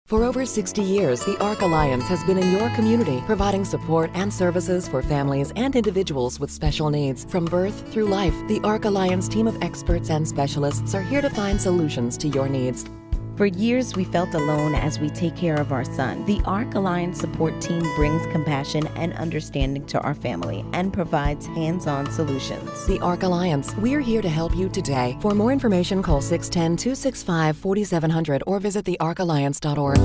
For over 60 years, the ARC Alliance has been in your community, providing support and services for families and individuals with special needs. From birth through life, the ARC Alliance team of experts and specialists are here to find solutions to your needs. For years, we felt alone as we take care of our son. The ARC Alliance support team brings compassion and understanding to our family and provides hands-on solutions. The ARC Alliance, we're here to help you today. For more information, call 610-265-4700 or visit thearcalliance.org.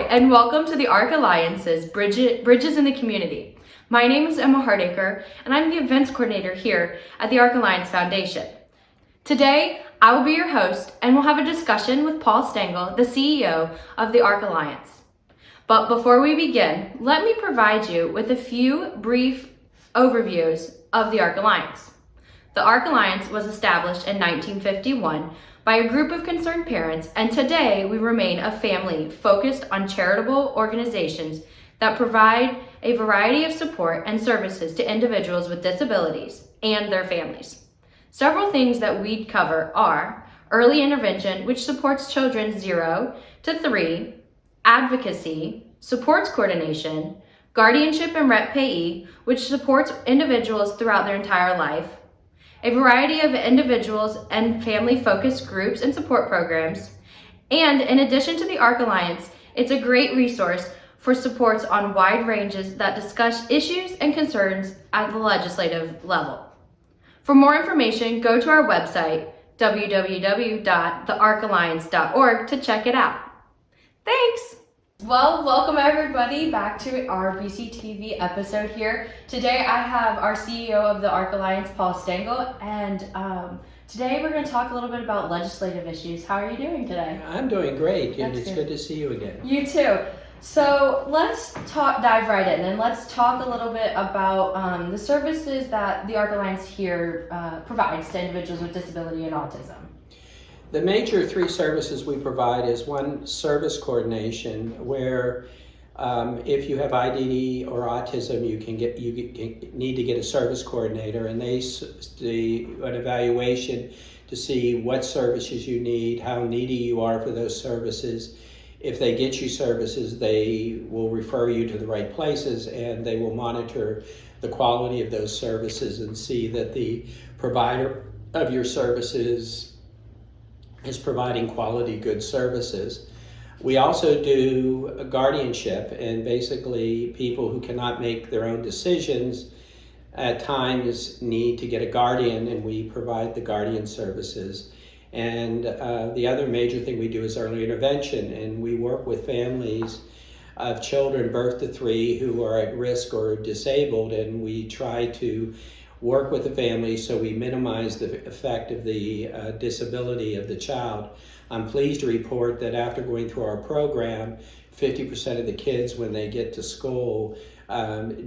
And welcome to the ARC Alliance's Bridges in the Community. My name is Emma Hardacre, and I'm the events coordinator here at the ARC Alliance Foundation. Today, I will be your host, and we'll have a discussion with Paul Stengel, the CEO of the ARC Alliance. But before we begin, let me provide you with a few brief overviews of the ARC Alliance. The ARC Alliance was established in 1951 by a group of concerned parents, and today we remain a family focused on charitable organizations that provide a variety of support and services to individuals with disabilities and their families. Several things that we cover are early intervention, which supports children 0 to 3, advocacy, supports coordination, guardianship and rep payee, which supports individuals throughout their entire life, a variety of individuals and family-focused groups and support programs. And in addition to the ARC Alliance, it's a great resource for supports on wide ranges that discuss issues and concerns at the legislative level. For more information, go to our website, www.thearcalliance.org, to check it out. Thanks! Well, welcome everybody back to our BCTV episode here. Today I have our CEO of the ARC Alliance, Paul Stengel, and today we're going to talk a little bit about legislative issues. How are you doing today? I'm doing great, and it's good to see you again. You too. So let's dive right in, and let's talk a little bit about the services that the ARC Alliance here provides to individuals with disability and autism. The major three services we provide is one, service coordination, where if you have IDD or autism, you need to get a service coordinator, and they do an evaluation to see what services you need, how needy you are for those services. If they get you services, they will refer you to the right places, and they will monitor the quality of those services and see that the provider of your services is providing quality, good services. We also do a guardianship, and basically people who cannot make their own decisions at times need to get a guardian, and we provide the guardian services. And the other major thing we do is early intervention, and we work with families of children birth to 3 who are at risk or disabled, and we try to work with the family so we minimize the effect of the disability of the child. I'm pleased to report that after going through our program, 50% of the kids when they get to school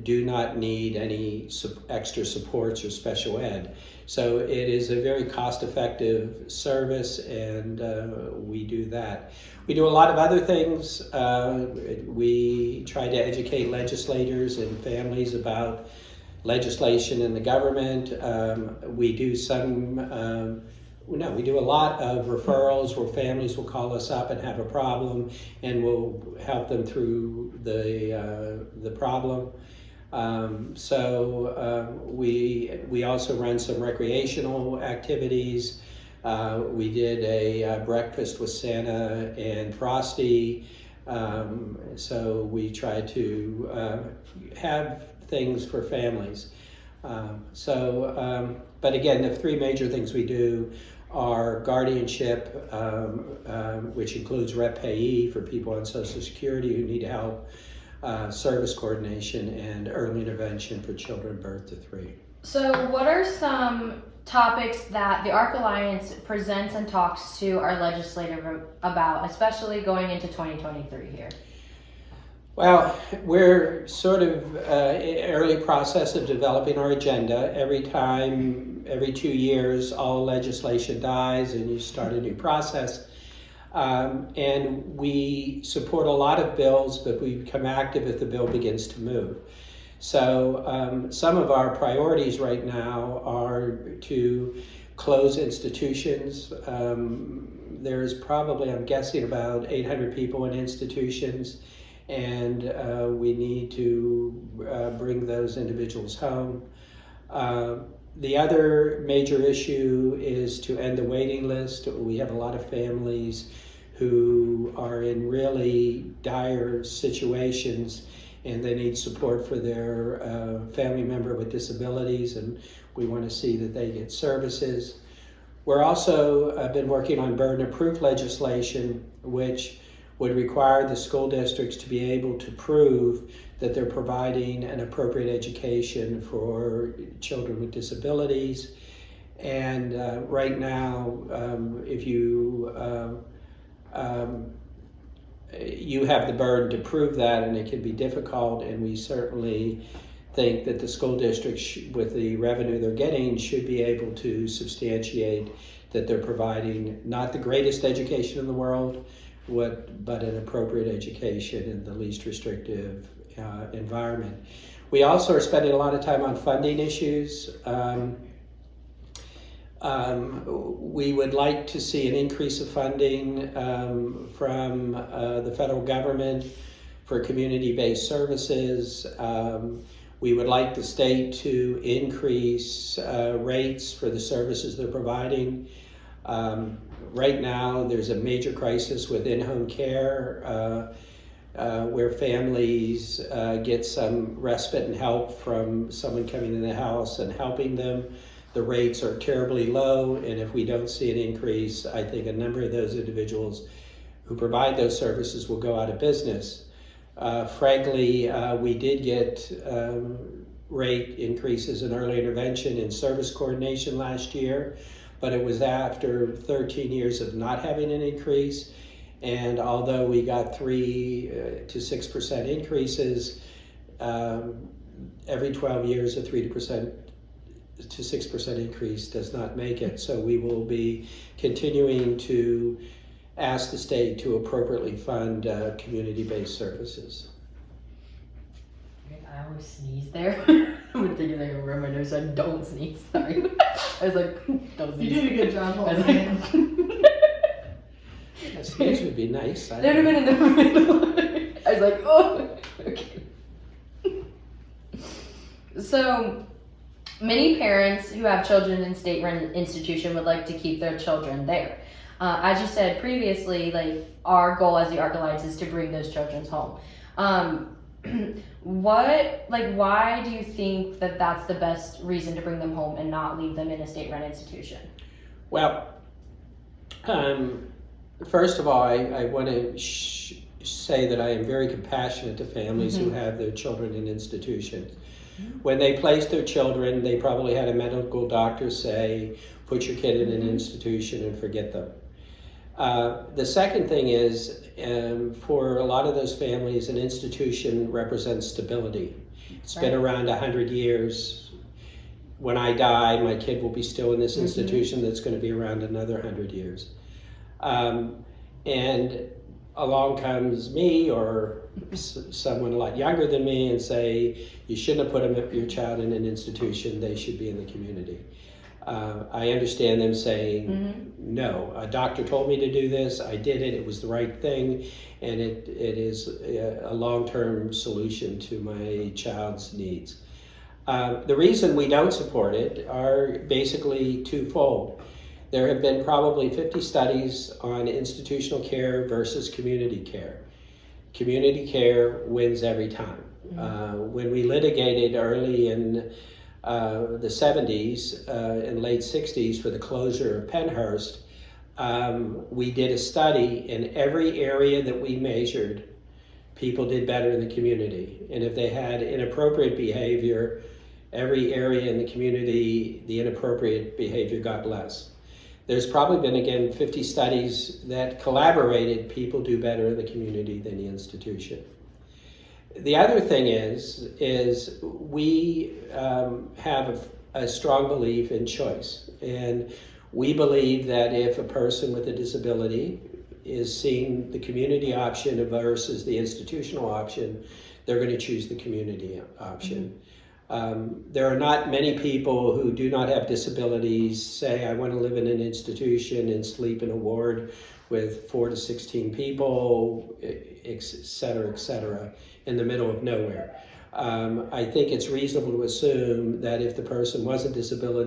do not need any extra supports or special ed. So it is a very cost-effective service, and we do that. We do a lot of other things. We try to educate legislators and families about legislation in the government. We do we do a lot of referrals where families will call us up and have a problem, and we'll help them through the problem. We also run some recreational activities. We did a breakfast with Santa and Frosty. So we try to have things for families. But again, the three major things we do are guardianship, which includes rep payee for people on Social Security who need help, service coordination, and early intervention for children birth to 3. So what are some topics that the ARC Alliance presents and talks to our legislator about, especially going into 2023 here? Well, we're sort of early process of developing our agenda. Every 2 years, all legislation dies and you start a new process. And we support a lot of bills, but we become active if the bill begins to move. So some of our priorities right now are to close institutions. There's probably, I'm guessing, about 800 people in institutions, and we need to bring those individuals home. The other major issue is to end the waiting list. We have a lot of families who are in really dire situations and they need support for their family member with disabilities, and we want to see that they get services. We're also been working on burden of proof legislation, which would require the school districts to be able to prove that they're providing an appropriate education for children with disabilities. And right now, if you have the burden to prove that, and it can be difficult, and we certainly think that the school districts, with the revenue they're getting, should be able to substantiate that they're providing not the greatest education in the world, but an appropriate education in the least restrictive environment. We also are spending a lot of time on funding issues. We would like to see an increase of funding from the federal government for community-based services. We would like the state to increase rates for the services they're providing. Right now, there's a major crisis with in-home care where families get some respite and help from someone coming in the house and helping them. The rates are terribly low, and if we don't see an increase, I think a number of those individuals who provide those services will go out of business. Frankly, we did get rate increases in early intervention and service coordination last year, but it was after 13 years of not having an increase. And although we got 3 to 6% increases, every 12 years a 3% to 6% increase does not make it. So we will be continuing to ask the state to appropriately fund community-based services. I always sneeze there. I'm thinking like a room my nose, so I don't sneeze. Sorry. I was like, don't sneeze. You did a good job I was holding like, it. A sneeze would be nice. That would have been in the middle. I was like, oh, okay. So, many parents who have children in state-run institution would like to keep their children there. As you said previously, like our goal as the ARC Alliance is to bring those children home. Why do you think that that's the best reason to bring them home and not leave them in a state-run institution? Well, first of all, I want to say that I am very compassionate to families who have their children in institutions. When they placed their children, they probably had a medical doctor say, put your kid in an institution and forget them. The second thing is, for a lot of those families, an institution represents stability. It's been around 100 years. When I die, my kid will be still in this institution that's going to be around another 100 years. And along comes me or someone a lot younger than me and say, you shouldn't have put your child in an institution, they should be in the community. I understand them saying, no, a doctor told me to do this, I did it, it was the right thing, and it is a long-term solution to my child's needs. The reason we don't support it are basically twofold. There have been probably 50 studies on institutional care versus community care. Community care wins every time. When we litigated early in the 70s and late 60s for the closure of Pennhurst, we did a study. In every area that we measured, people did better in the community. And if they had inappropriate behavior, every area in the community, the inappropriate behavior got less. There's probably been, again, 50 studies that collaborated. People do better in the community than the institution. The other thing is we have a strong belief in choice, and we believe that if a person with a disability is seeing the community option versus the institutional option, they're going to choose the community option. There are not many people who do not have disabilities say, I want to live in an institution and sleep in a ward with 4 to 16 people, et cetera, in the middle of nowhere. I think it's reasonable to assume that if the person wasn't disabled,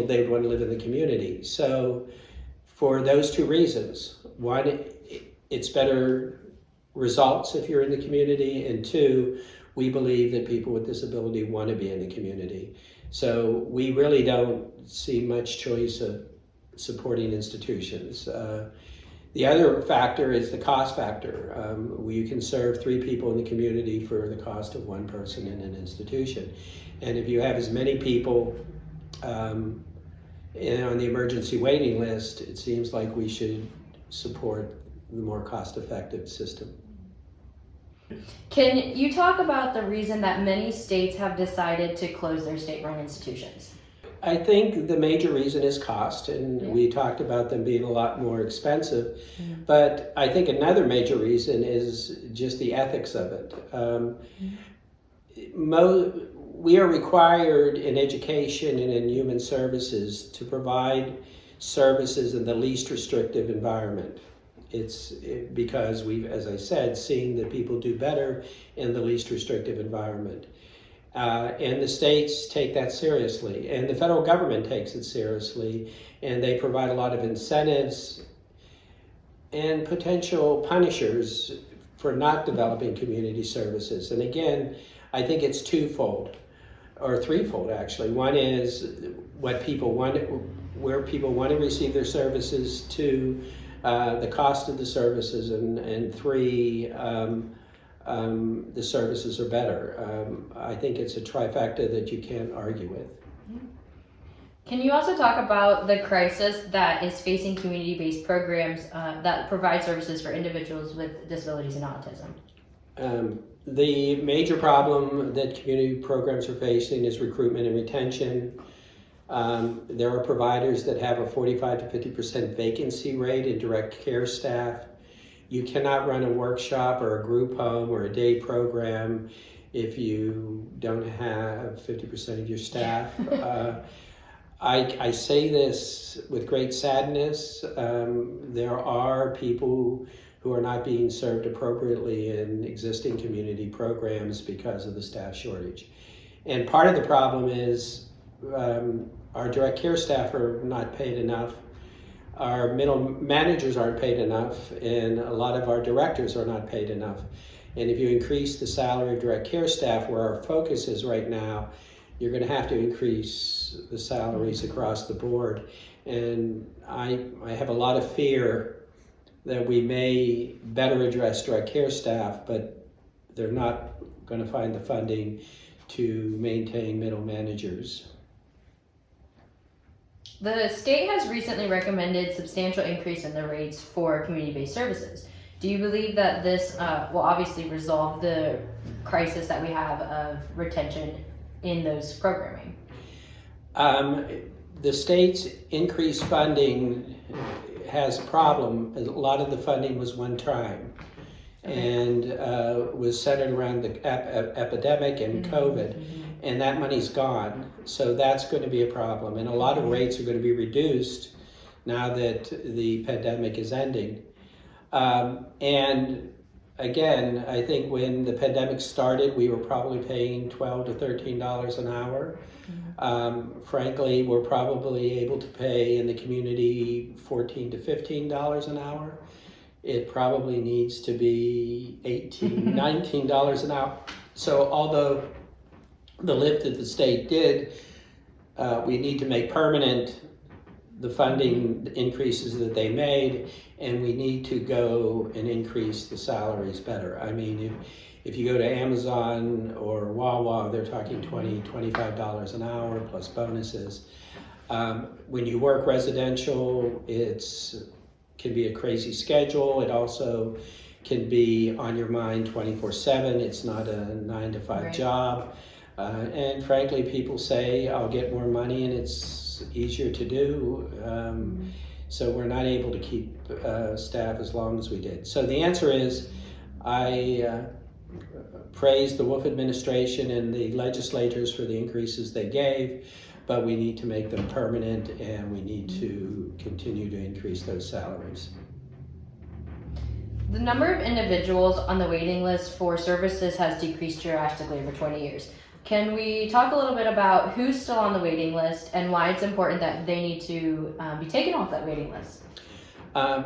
they would want to live in the community. So for those two reasons, one, it's better results if you're in the community, and two, we believe that people with disability want to be in the community. So we really don't see much choice of supporting institutions. The other factor is the cost factor. You can serve 3 people in the community for the cost of 1 person in an institution. And if you have as many people on the emergency waiting list, it seems like we should support the more cost-effective system. Can you talk about the reason that many states have decided to close their state-run institutions? I think the major reason is cost, and we talked about them being a lot more expensive. But I think another major reason is just the ethics of it. We are required in education and in human services to provide services in the least restrictive environment. It's because we've, as I said, seen that people do better in the least restrictive environment. And the states take that seriously, and the federal government takes it seriously, and they provide a lot of incentives and potential punishers for not developing community services. And again, I think it's twofold, or threefold actually. One is what people want, where people want to receive their services, 2, the cost of the services, and 3, the services are better. I think it's a trifecta that you can't argue with. Can you also talk about the crisis that is facing community-based programs that provide services for individuals with disabilities and autism? The major problem that community programs are facing is recruitment and retention. There are providers that have a 45 to 50% vacancy rate in direct care staff. You cannot run a workshop or a group home or a day program if you don't have 50% of your staff. I say this with great sadness. There are people who are not being served appropriately in existing community programs because of the staff shortage. And part of the problem is our direct care staff are not paid enough. Our middle managers aren't paid enough, and a lot of our directors are not paid enough. And if you increase the salary of direct care staff, where our focus is right now, you're going to have to increase the salaries across the board. And I have a lot of fear that we may better address direct care staff, but they're not going to find the funding to maintain middle managers. The state has recently recommended substantial increase in the rates for community-based services. Do you believe that this will obviously resolve the crisis that we have of retention in those programming? The state's increased funding has a problem. A lot of the funding was one time and was centered around the epidemic and COVID. And that money's gone, so that's going to be a problem. And a lot of rates are going to be reduced now that the pandemic is ending. And again, I think when the pandemic started, we were probably paying $12 to $13 an hour. Frankly, we're probably able to pay in the community $14 to $15 an hour. It probably needs to be $18, $19 an hour. So although the lift that the state did, we need to make permanent the funding increases that they made, and we need to go and increase the salaries better. I mean, if you go to Amazon or Wawa, they're talking $20, $25 an hour plus bonuses. When you work residential, can be a crazy schedule. It also can be on your mind 24/7. It's not a 9-to-5 Right. job. And frankly, people say, I'll get more money and it's easier to do. So we're not able to keep staff as long as we did. So the answer is, I praise the Wolf administration and the legislators for the increases they gave, but we need to make them permanent and we need to continue to increase those salaries. The number of individuals on the waiting list for services has decreased drastically over 20 years. Can we talk a little bit about who's still on the waiting list and why it's important that they need to be taken off that waiting list?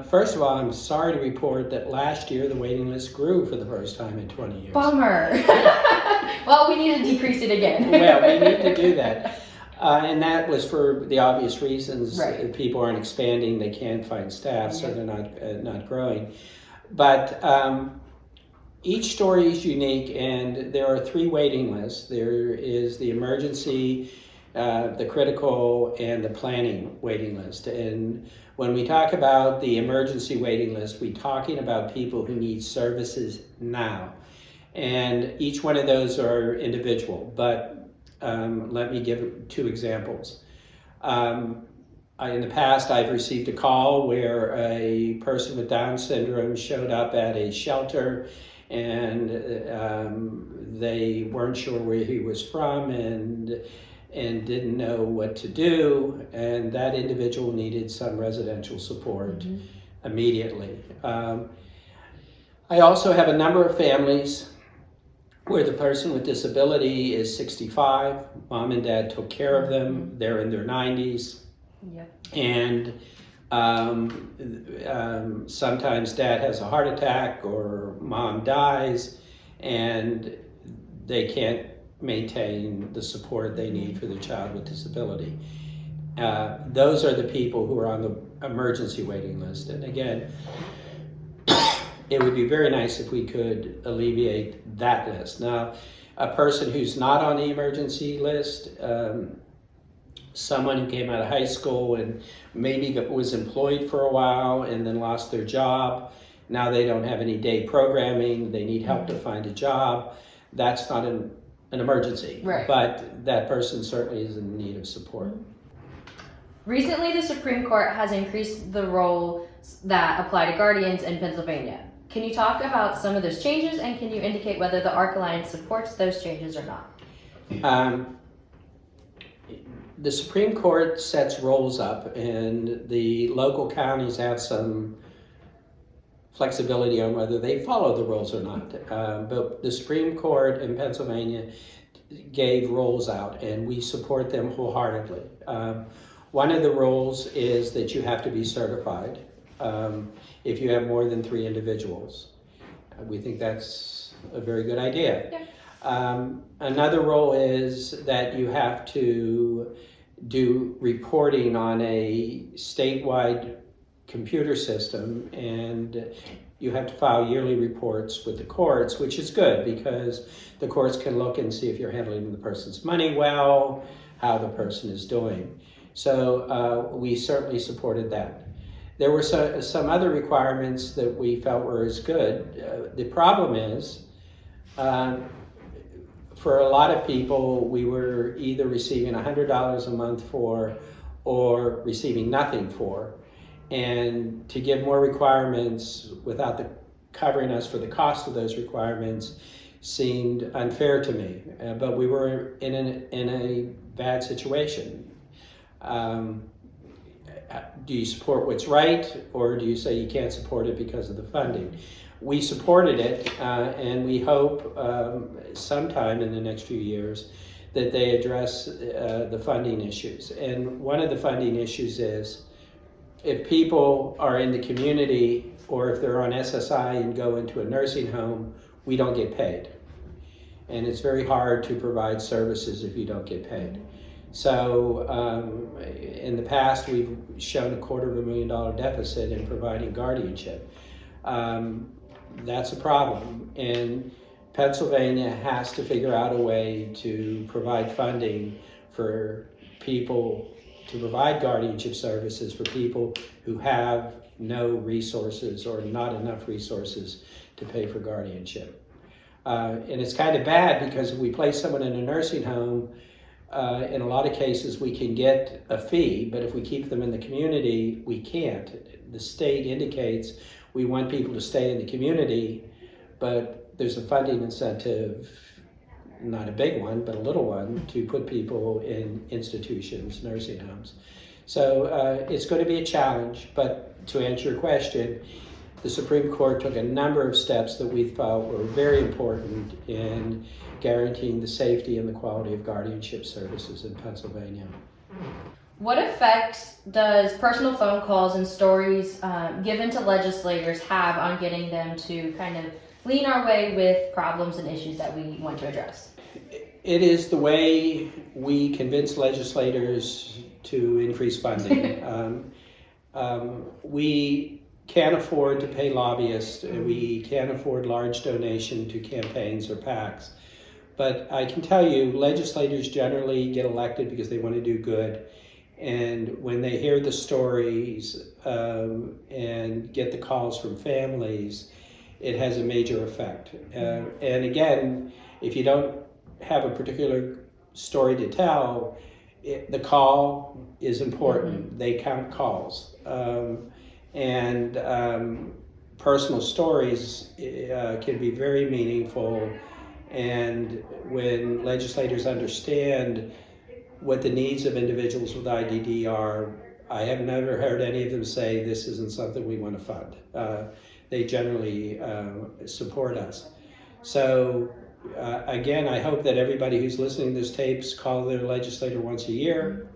First of all, I'm sorry to report that last year the waiting list grew for the first time in 20 years. Bummer. Well, we need to decrease it again. Well, we need to do that. And that was for the obvious reasons. Right. People aren't expanding, they can't find staff, so Yeah. they're not growing. But each story is unique, and there are 3 waiting lists. There is the emergency, the critical, and the planning waiting list. And when we talk about the emergency waiting list, we're talking about people who need services now. And each one of those are individual, but let me give 2 examples. In the past, I've received a call where a person with Down syndrome showed up at a shelter and they weren't sure where he was from and didn't know what to do, and that individual needed some residential support immediately. I also have a number of families where the person with disability is 65, mom and dad took care of them, they're in their 90s. Yep. And sometimes dad has a heart attack or mom dies and they can't maintain the support they need for their child with disability. Those are the people who are on the emergency waiting list. And again, it would be very nice if we could alleviate that list. Now, a person who's not on the emergency list, someone who came out of high school and maybe was employed for a while and then lost their job. Now they don't have any day programming. They need help to find a job. That's not an emergency. Right. But that person certainly is in need of support. Recently, the Supreme Court has increased the roles that apply to guardians in Pennsylvania. Can you talk about some of those changes, and can you indicate whether the ARC Alliance supports those changes or not? The Supreme Court sets roles up, and the local counties have some flexibility on whether they follow the rules or not. But the Supreme Court in Pennsylvania gave rules out, and we support them wholeheartedly. One of the rules is that you have to be certified if you have more than 3 individuals. We think that's a very good idea. Yeah. Another rule is that you have to do reporting on a statewide computer system, and you have to file yearly reports with the courts, which is good because the courts can look and see if you're handling the person's money well, how the person is doing. So we certainly supported that. There were some other requirements that we felt were as good. The problem is, for a lot of people, we were either receiving $100 a month for or receiving nothing for. And to give more requirements without covering us for the cost of those requirements seemed unfair to me. But we were in a bad situation. Do you support what's right, or do you say you can't support it because of the funding? We supported it, and we hope sometime in the next few years that they address the funding issues. And one of the funding issues is if people are in the community or if they're on SSI and go into a nursing home, we don't get paid. And it's very hard to provide services if you don't get paid. So in the past, we've shown $250,000 deficit in providing guardianship. That's a problem. And Pennsylvania has to figure out a way to provide funding for people to provide guardianship services for people who have no resources or not enough resources to pay for guardianship. And it's kind of bad because if we place someone in a nursing home, in a lot of cases we can get a fee, but if we keep them in the community, we can't. The state indicates we want people to stay in the community, but there's a funding incentive, not a big one, but a little one, to put people in institutions, nursing homes. So it's going to be a challenge, but to answer your question, the Supreme Court took a number of steps that we felt were very important in guaranteeing the safety and the quality of guardianship services in Pennsylvania. What effects does personal phone calls and stories given to legislators have on getting them to kind of lean our way with problems and issues that we want to address? It is the way we convince legislators to increase funding. We can't afford to pay lobbyists, and we can't afford large donation to campaigns or PACs. But I can tell you, legislators generally get elected because they want to do good. And when they hear the stories and get the calls from families, it has a major effect. And again, if you don't have a particular story to tell, the call is important. Mm-hmm. They count calls. And personal stories can be very meaningful. And when legislators understand what the needs of individuals with IDD are, I have never heard any of them say this isn't something we want to fund. They generally support us. So again, I hope that everybody who's listening to this tapes call their legislator once a year,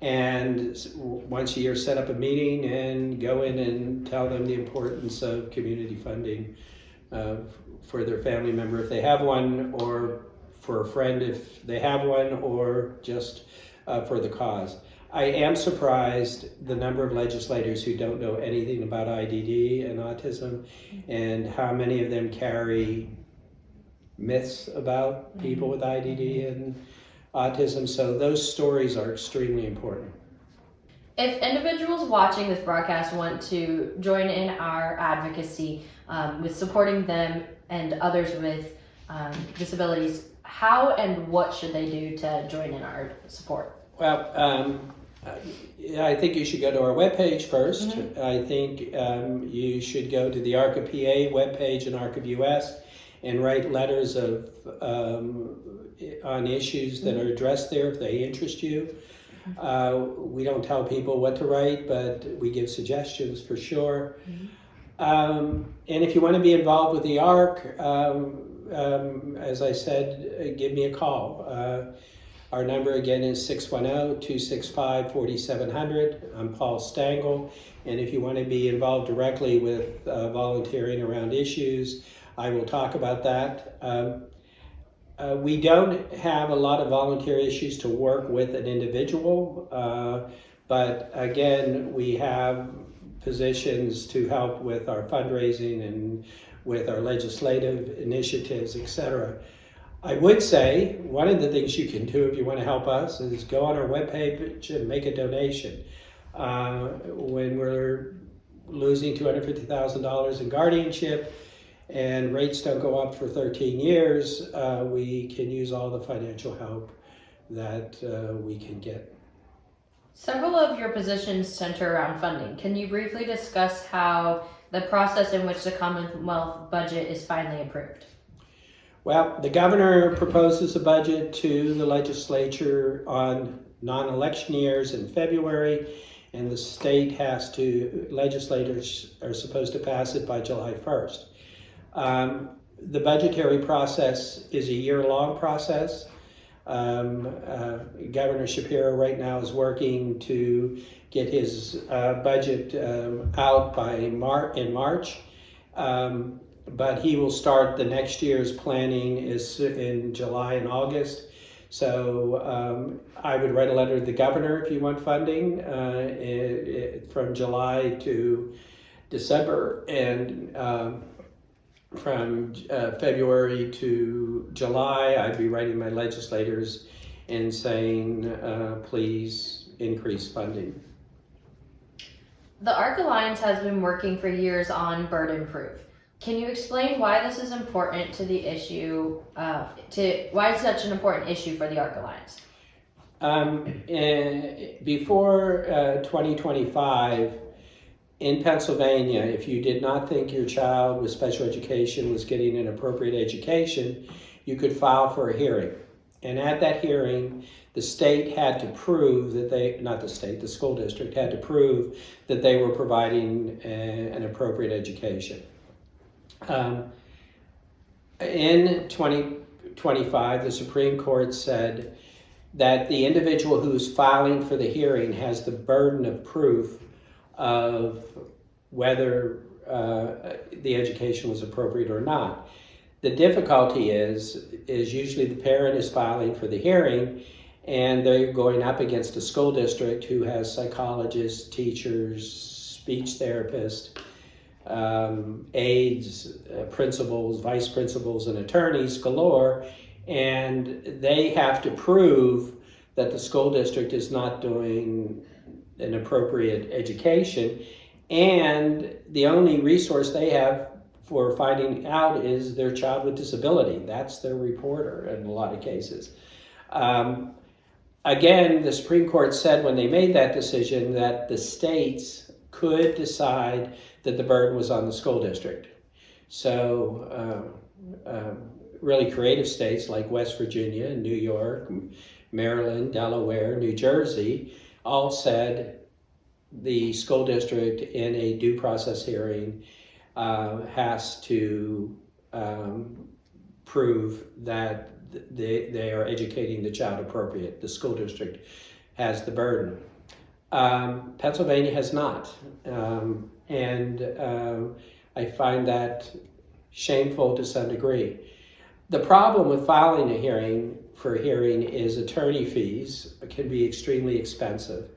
and once a year set up a meeting and go in and tell them the importance of community funding for their family member if they have one, or for a friend if they have one, or just for the cause. I am surprised the number of legislators who don't know anything about IDD and autism, and how many of them carry myths about people with IDD and autism. So those stories are extremely important. If individuals watching this broadcast want to join in our advocacy with supporting them and others with disabilities, how and what should they do to join in our support? Well, I think you should go to our webpage first. Mm-hmm. I think you should go to the ARCA PA webpage and ARCA US and write letters of on issues that are addressed there if they interest you. We don't tell people what to write, but we give suggestions for sure. And if you want to be involved with the ARC, as I said, give me a call. Our number again is 610-265-4700. I'm Paul Stangl, and if you want to be involved directly with volunteering around issues, I will talk about that. We don't have a lot of volunteer issues to work with an individual, but again, we have positions to help with our fundraising and with our legislative initiatives, etc. I would say one of the things you can do if you want to help us is go on our webpage and make a donation. When we're losing $250,000 in guardianship and rates don't go up for 13 years, we can use all the financial help that we can get. Several of your positions center around funding. Can you briefly discuss how the process in which the Commonwealth budget is finally approved? Well, the governor proposes a budget to the legislature on non-election years in February, and the state legislators are supposed to pass it by July 1st. The budgetary process is a year-long process. Governor Shapiro right now is working to get his budget out in March. But he will start the next year's planning is in July and August. So I would write a letter to the governor if you want funding from July to December, and from February to July, I'd be writing my legislators and saying, please increased funding. The ARC Alliance has been working for years on burden proof. Can you explain why this is important to the issue, why it's such an important issue for the ARC Alliance? Before 2025, in Pennsylvania, if you did not think your child with special education was getting an appropriate education, you could file for a hearing. And at that hearing, the state had to prove that the school district had to prove that they were providing an appropriate education. In 2025, the Supreme Court said that the individual who's filing for the hearing has the burden of proof of whether the education was appropriate or not. The difficulty is usually the parent is filing for the hearing and they're going up against a school district who has psychologists, teachers, speech therapists, aides, principals, vice principals, and attorneys galore, and they have to prove that the school district is not doing an appropriate education, and the only resource they have for finding out is their child with disability. That's their reporter in a lot of cases. Again, the Supreme Court said when they made that decision that the states could decide that the burden was on the school district. So really creative states like West Virginia, New York, Maryland, Delaware, New Jersey all said the school district in a due process hearing has to prove that they are educating the child appropriate. The school district has the burden. Pennsylvania has not. I find that shameful to some degree. The problem with filing a hearing is attorney fees can be extremely expensive.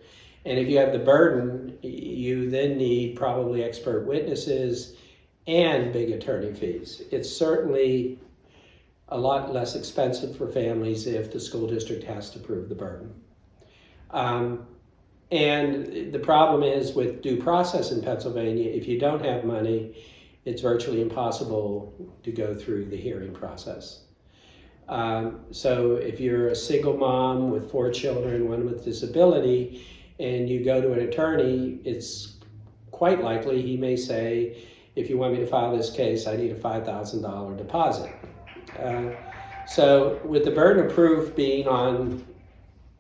And if you have the burden, you then need probably expert witnesses and big attorney fees. It's certainly a lot less expensive for families if the school district has to prove the burden. And the problem is with due process in Pennsylvania, if you don't have money, it's virtually impossible to go through the hearing process. So if you're a single mom with 4 children, one with disability, and you go to an attorney, it's quite likely he may say, if you want me to file this case, I need a $5,000 deposit. So with the burden of proof being on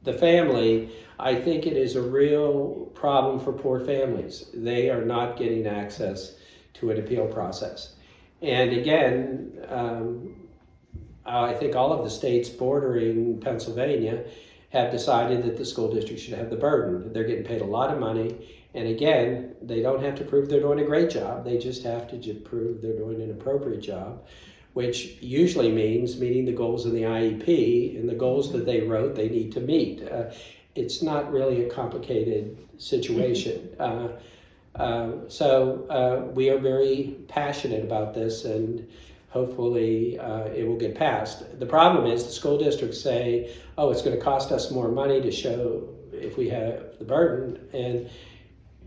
the family, I think it is a real problem for poor families. They are not getting access to an appeal process. And again, I think all of the states bordering Pennsylvania have decided that the school district should have the burden. They're getting paid a lot of money. And again, they don't have to prove they're doing a great job. They just have to prove they're doing an appropriate job, which usually means meeting the goals in the IEP, and the goals that they wrote they need to meet. It's not really a complicated situation. So we are very passionate about this, and hopefully it will get passed. The problem is the school districts say, oh, it's going to cost us more money to show if we have the burden, and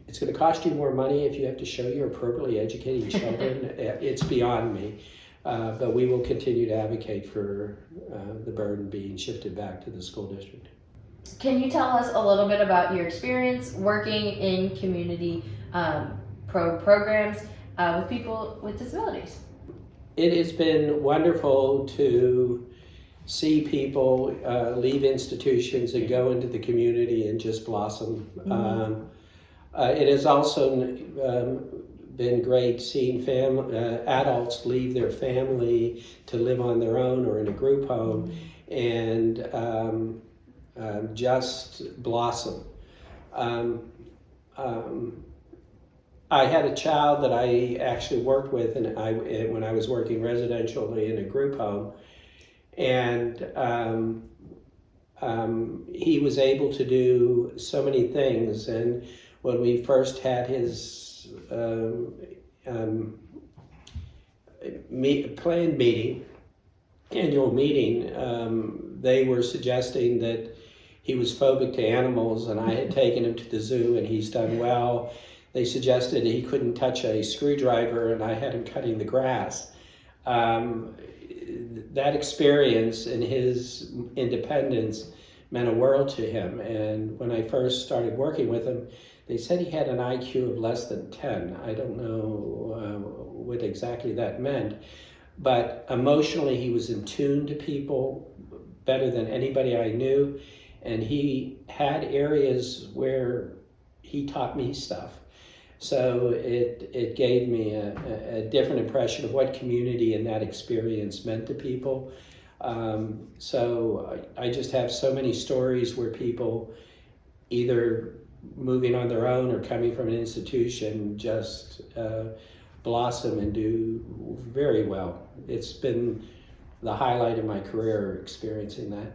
it's going to cost you more money if you have to show you're appropriately educating children. It's beyond me. But we will continue to advocate for the burden being shifted back to the school district. Can you tell us a little bit about your experience working in community programs with people with disabilities? It has been wonderful to see people leave institutions and go into the community and just blossom. Mm-hmm. It has also been great seeing adults leave their family to live on their own or in a group home and just blossom. I had a child that I actually worked with when I was working residentially in a group home, and he was able to do so many things. And when we first had his annual meeting, they were suggesting that he was phobic to animals, and I had taken him to the zoo, and he's done well. They suggested he couldn't touch a screwdriver, and I had him cutting the grass. That experience and his independence meant a world to him. And when I first started working with him, they said he had an IQ of less than 10. I don't know what exactly that meant, but emotionally he was in tune to people better than anybody I knew, and he had areas where he taught me stuff. So it gave me a different impression of what community and that experience meant to people. So I just have so many stories where people either moving on their own or coming from an institution just blossom and do very well. It's been the highlight of my career, experiencing that.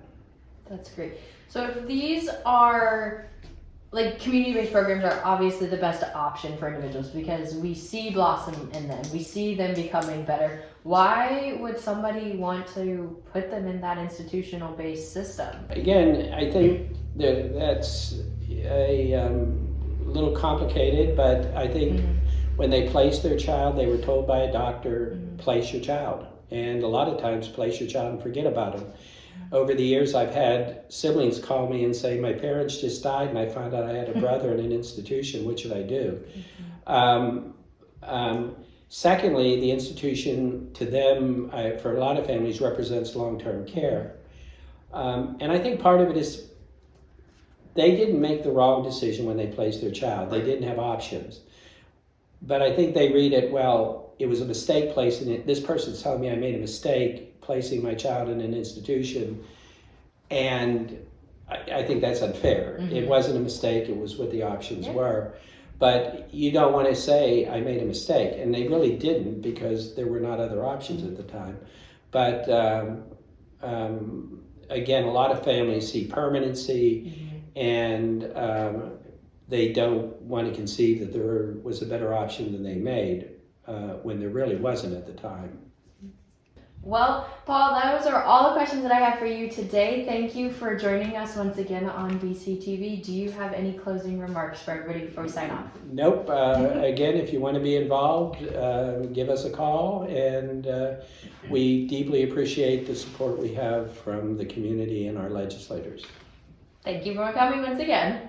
That's great. So if these are, like, community-based programs are obviously the best option for individuals because we see blossom in them. We see them becoming better. Why would somebody want to put them in that institutional-based system? Again, I think that's a little complicated, but I think when they place their child, they were told by a doctor, place your child. And a lot of times, place your child and forget about them. Over the years, I've had siblings call me and say, my parents just died and I found out I had a brother in an institution. What should I do? Secondly, the institution to them, for a lot of families, represents long-term care. And I think part of it is they didn't make the wrong decision when they placed their child. They didn't have options. But I think they read it, well, it was a mistake placing it. This person's telling me I made a mistake placing my child in an institution. And I think that's unfair. It wasn't a mistake. It was what the options were. But you don't want to say, I made a mistake. And they really didn't because there were not other options at the time. But again, a lot of families see permanency and they don't want to conceive that there was a better option than they made when there really wasn't at the time. Well, Paul, those are all the questions that I have for you today. Thank you for joining us once again on BCTV. Do you have any closing remarks for everybody before we sign off? Nope. Again, if you want to be involved, give us a call. And we deeply appreciate the support we have from the community and our legislators. Thank you for coming once again.